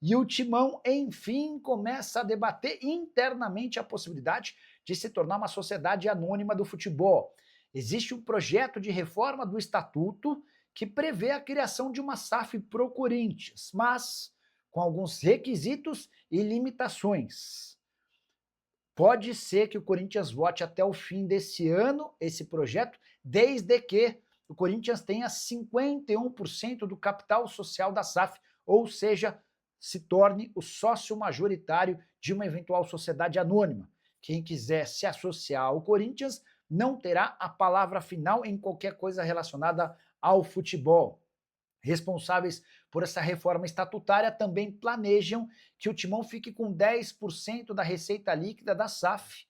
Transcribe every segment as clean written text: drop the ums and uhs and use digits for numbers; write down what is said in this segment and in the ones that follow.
E o Timão, enfim, começa a debater internamente a possibilidade de se tornar uma sociedade anônima do futebol. Existe um projeto de reforma do estatuto que prevê a criação de uma SAF pro Corinthians, mas com alguns requisitos e limitações. Pode ser que o Corinthians vote até o fim desse ano esse projeto, desde que o Corinthians tenha 51% do capital social da SAF, ou seja, se torne o sócio majoritário de uma eventual sociedade anônima. Quem quiser se associar ao Corinthians não terá a palavra final em qualquer coisa relacionada ao futebol. Responsáveis por essa reforma estatutária também planejam que o Timão fique com 10% da receita líquida da SAF.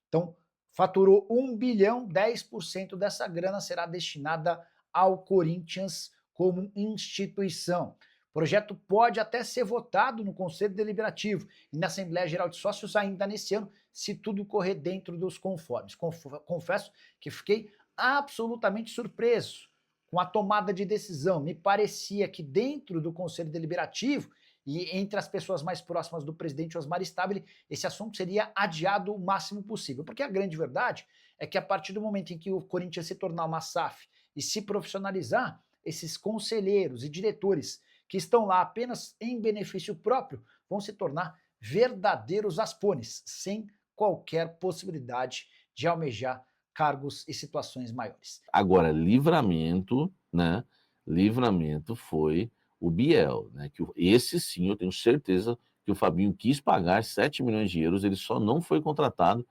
Então, faturou 1 bilhão, 10% dessa grana será destinada ao Corinthians como instituição. O projeto pode até ser votado no Conselho Deliberativo e na Assembleia Geral de Sócios ainda nesse ano, se tudo correr dentro dos conformes. Confesso que fiquei absolutamente surpreso com a tomada de decisão. Me parecia que dentro do Conselho Deliberativo e entre as pessoas mais próximas do presidente Osmar Stabile, esse assunto seria adiado o máximo possível. Porque a grande verdade é que a partir do momento em que o Corinthians se tornar uma SAF e se profissionalizar, esses conselheiros e diretores que estão lá apenas em benefício próprio vão se tornar verdadeiros aspones, sem qualquer possibilidade de almejar cargos e situações maiores. Agora, Livramento, né? Livramento foi o Biel, né? Esse sim, eu tenho certeza que o Fabinho quis pagar 7 milhões de euros, ele só não foi contratado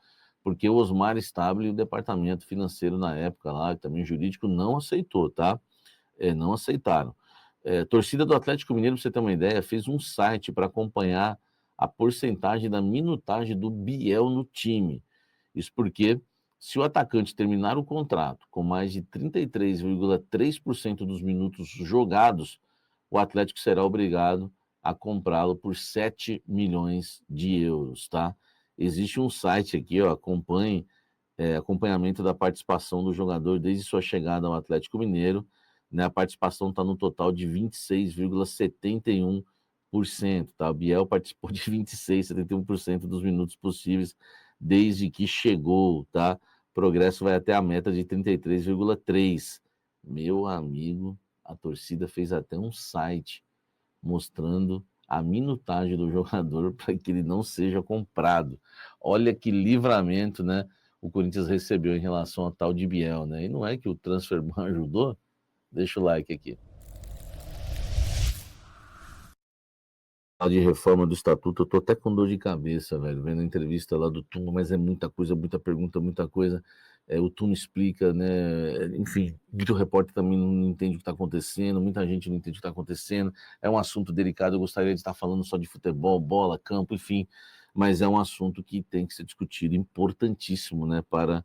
porque o Osmar Stabile e o departamento financeiro na época lá, e também jurídico, não aceitou, tá? Não aceitaram. Torcida do Atlético Mineiro, pra você ter uma ideia, fez um site para acompanhar a porcentagem da minutagem do Biel no time. Isso porque se o atacante terminar o contrato com mais de 33,3% dos minutos jogados, o Atlético será obrigado a comprá-lo por 7 milhões de euros, tá? Existe um site aqui, ó, acompanhamento da participação do jogador desde sua chegada ao Atlético Mineiro, né? A participação está no total de 26,71%, tá? O Biel participou de 26,71% dos minutos possíveis desde que chegou, tá? Progresso vai até a meta de 33,3%. Meu amigo, a torcida fez até um site mostrando a minutagem do jogador para que ele não seja comprado. Olha que livramento, né? O Corinthians recebeu em relação a tal de Biel, né? E não é que o Transferban ajudou? Deixa o like aqui. De reforma do estatuto, eu tô até com dor de cabeça, velho, vendo a entrevista lá do Tuno, mas é muita coisa, muita pergunta, muita coisa. O Tuno explica, né? Enfim, muito repórter também não entende o que está acontecendo, muita gente não entende o que está acontecendo. É um assunto delicado, eu gostaria de estar falando só de futebol, bola, campo, enfim, mas é um assunto que tem que ser discutido, importantíssimo, né, para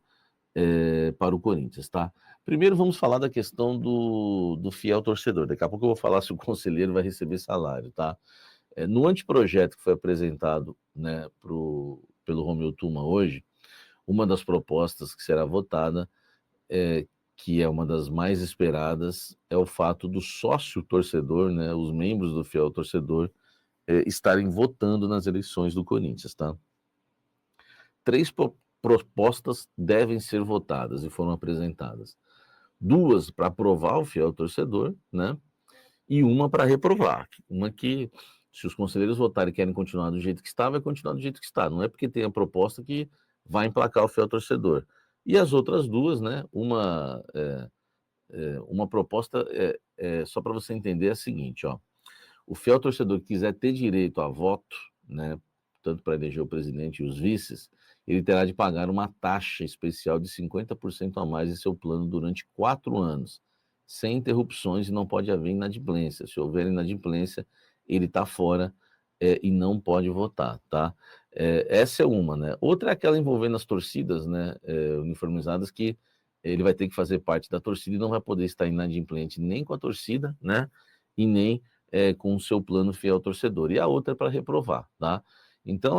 o Corinthians, tá? Primeiro vamos falar da questão do fiel torcedor. Daqui a pouco eu vou falar se o conselheiro vai receber salário, tá? No anteprojeto que foi apresentado, né, pelo Romeu Tuma hoje, uma das propostas que será votada, que é uma das mais esperadas, é o fato do sócio torcedor, né, os membros do fiel torcedor, estarem votando nas eleições do Corinthians, tá? 3 propostas devem ser votadas e foram apresentadas. 2 para aprovar o fiel torcedor, né? E uma para reprovar. Uma que, se os conselheiros votarem e querem continuar do jeito que está, vai continuar do jeito que está. Não é porque tem a proposta que vai emplacar o fiel torcedor. E as outras 2, né? Uma proposta, só para você entender, é a seguinte, ó. O fiel torcedor que quiser ter direito a voto, né, tanto para eleger o presidente e os vices, ele terá de pagar uma taxa especial de 50% a mais em seu plano durante 4 anos, sem interrupções, e não pode haver inadimplência. Se houver inadimplência, ele está fora e não pode votar, tá? Essa é uma, né? Outra é aquela envolvendo as torcidas, né, uniformizadas, que ele vai ter que fazer parte da torcida e não vai poder estar inadimplente nem com a torcida, né, e nem com o seu plano fiel torcedor. E a outra é para reprovar, tá? Então,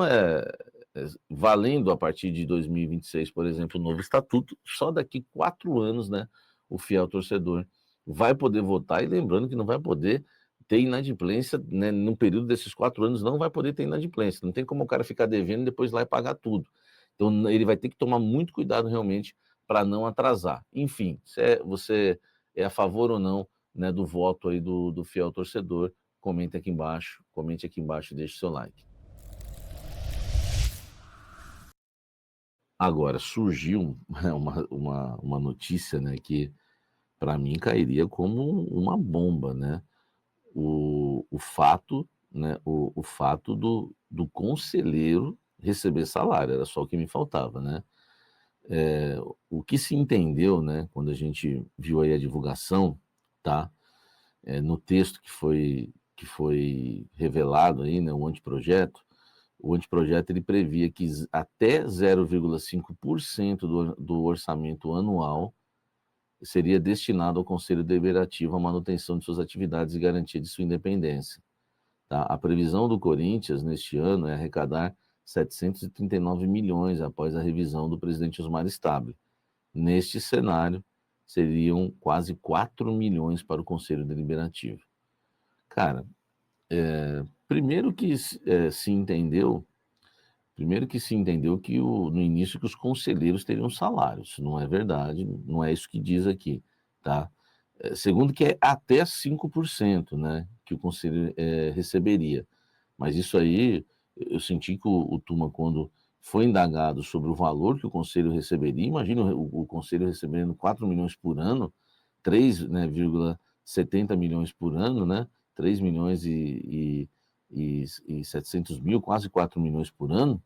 valendo a partir de 2026, por exemplo, o novo estatuto, só daqui 4 anos, né, o fiel torcedor vai poder votar, e lembrando que não vai poder ter inadimplência, né, no período desses 4 anos não vai poder ter inadimplência, não tem como o cara ficar devendo e depois ir lá e pagar tudo. Então ele vai ter que tomar muito cuidado realmente para não atrasar. Enfim, você é a favor ou não, né, do voto aí do fiel torcedor, comente aqui embaixo e deixe seu like. Agora, surgiu uma notícia, né, que para mim cairia como uma bomba, né? O fato, né, o fato do conselheiro receber salário, era só o que me faltava, né? O que se entendeu, né, quando a gente viu aí a divulgação, tá? No texto que foi revelado aí, né, o anteprojeto ele previa que até 0,5% do orçamento anual seria destinado ao Conselho Deliberativo à manutenção de suas atividades e garantia de sua independência. Tá? A previsão do Corinthians neste ano é arrecadar 739 milhões após a revisão do presidente Osmar Stabile. Neste cenário, seriam quase 4 milhões para o Conselho Deliberativo. Cara, primeiro que se entendeu que no início que os conselheiros teriam salários. Não é verdade, não é isso que diz aqui, tá? Segundo que é até 5%, né, que o conselho receberia. Mas isso aí, eu senti que o Tuma, quando foi indagado sobre o valor que o conselho receberia, imagina o conselho recebendo 4 milhões por ano, 3,70 milhões por ano, né? 3 milhões e 700 mil, quase 4 milhões por ano.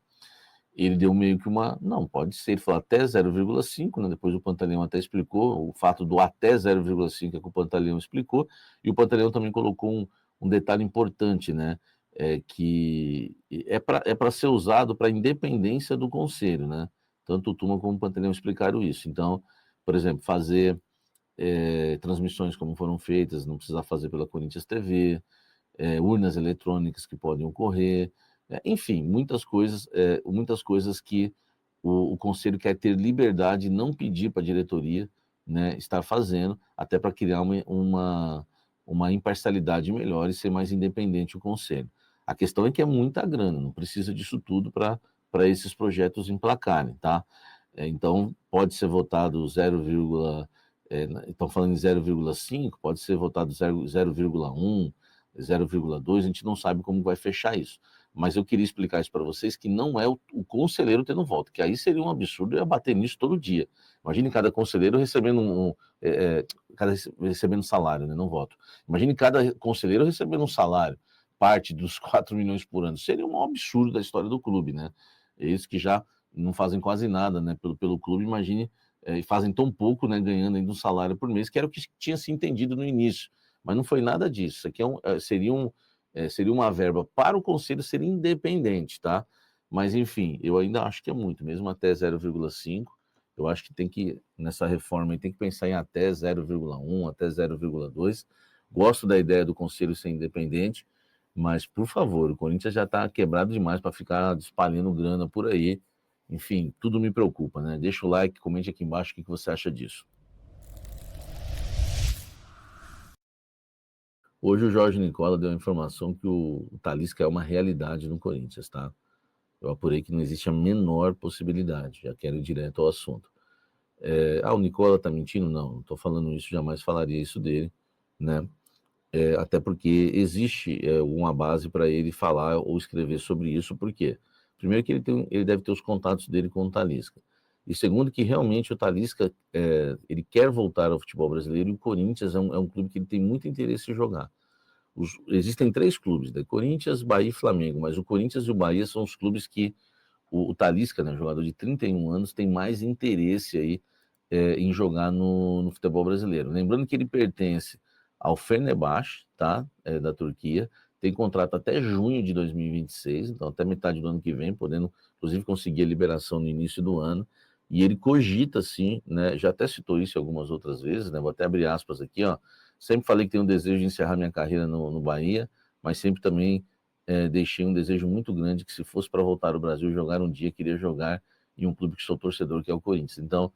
Ele deu meio que não, pode ser, ele falou até 0,5, né? Depois o Pantaleão até explicou, o fato do até 0,5 é que o Pantaleão explicou, e o Pantaleão também colocou um detalhe importante, né? Que é para ser usado para a independência do conselho, né? Tanto o Tuma como o Pantaleão explicaram isso. Então, por exemplo, fazer transmissões como foram feitas, não precisar fazer pela Corinthians TV, urnas eletrônicas que podem ocorrer, enfim, muitas coisas que o conselho quer ter liberdade e não pedir para a diretoria, né, estar fazendo, até para criar uma imparcialidade melhor e ser mais independente o conselho. A questão é que é muita grana, não precisa disso tudo para esses projetos emplacarem, tá? Então, pode ser votado 0, estão falando em 0,5, pode ser votado 0,1, 0,2, a gente não sabe como vai fechar isso. Mas eu queria explicar isso para vocês, que não é o conselheiro tendo voto, que aí seria um absurdo eu ia bater nisso todo dia. Imagine cada conselheiro recebendo recebendo salário, né, não voto. Imagine cada conselheiro recebendo um salário, parte dos 4 milhões por ano. Seria um absurdo da história do clube, né? Eles que já não fazem quase nada, né, pelo clube, imagine, e fazem tão pouco, né, ganhando ainda um salário por mês, que era o que tinha se entendido no início. Mas não foi nada disso. Isso aqui seria uma verba para o conselho ser independente, tá? Mas, enfim, eu ainda acho que é muito, mesmo até 0,5. Eu acho que nessa reforma, tem que pensar em até 0,1, até 0,2. Gosto da ideia do conselho ser independente, mas, por favor, o Corinthians já está quebrado demais para ficar espalhando grana por aí. Enfim, tudo me preocupa, né? Deixa o like, comente aqui embaixo o que você acha disso. Hoje o Jorge Nicola deu a informação que o Talisca é uma realidade no Corinthians, tá? Eu apurei que não existe a menor possibilidade, já quero ir direto ao assunto. O Nicola tá mentindo? Não tô falando isso, jamais falaria isso dele, né? Até porque existe uma base para ele falar ou escrever sobre isso, por quê? Primeiro que ele deve ter os contatos dele com o Talisca. E segundo que realmente o Talisca, ele quer voltar ao futebol brasileiro e o Corinthians é um clube que ele tem muito interesse em jogar. Existem 3 clubes, né? Corinthians, Bahia e Flamengo, mas o Corinthians e o Bahia são os clubes que o Talisca, né, jogador de 31 anos, tem mais interesse aí em jogar no futebol brasileiro. Lembrando que ele pertence ao Fenerbahçe, tá? Da Turquia, tem contrato até junho de 2026, então até metade do ano que vem, podendo inclusive conseguir a liberação no início do ano. E ele cogita, sim, né? Já até citou isso algumas outras vezes, né? Vou até abrir aspas aqui, ó. Sempre falei que tenho um desejo de encerrar minha carreira no Bahia, mas sempre também deixei um desejo muito grande que, se fosse para voltar ao Brasil e jogar um dia, queria jogar em um clube que sou torcedor, que é o Corinthians. Então,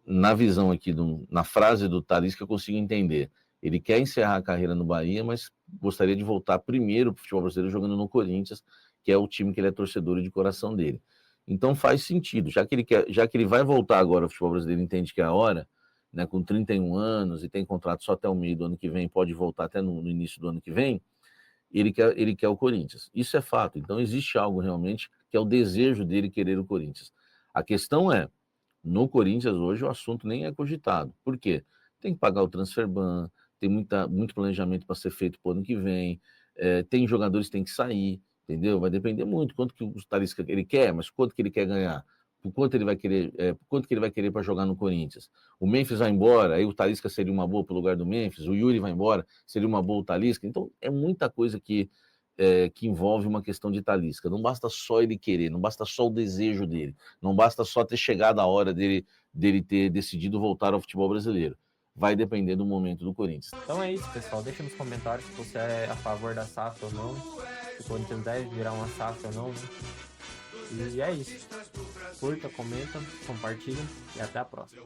na visão aqui, na frase do Talisca, eu consigo entender. Ele quer encerrar a carreira no Bahia, mas gostaria de voltar primeiro para o futebol brasileiro jogando no Corinthians, que é o time que ele é torcedor e de coração dele. Então faz sentido, já que ele vai voltar agora ao futebol brasileiro, entende que é a hora, né, com 31 anos e tem contrato só até o meio do ano que vem, pode voltar até no início do ano que vem, ele quer o Corinthians. Isso é fato. Então existe algo realmente que é o desejo dele querer o Corinthians. A questão é, no Corinthians hoje o assunto nem é cogitado. Por quê? Tem que pagar o transfer ban, tem muito planejamento para ser feito para o ano que vem, tem jogadores que têm que sair, entendeu? Vai depender muito quanto que o Talisca ele quer, mas quanto que ele quer ganhar, por quanto ele vai querer, quanto que ele vai querer para jogar no Corinthians. O Memphis vai embora, aí o Talisca seria uma boa para o lugar do Memphis, o Yuri vai embora, seria uma boa o Talisca. Então é muita coisa que envolve uma questão de Talisca. Não basta só ele querer, não basta só o desejo dele, não basta só ter chegado a hora dele ter decidido voltar ao futebol brasileiro. Vai depender do momento do Corinthians. Então é isso, pessoal. Deixa nos comentários se você é a favor da SAF ou não, se o Corinthians deve virar uma SAF ou não. E é isso. Curta, comenta, compartilha e até a próxima.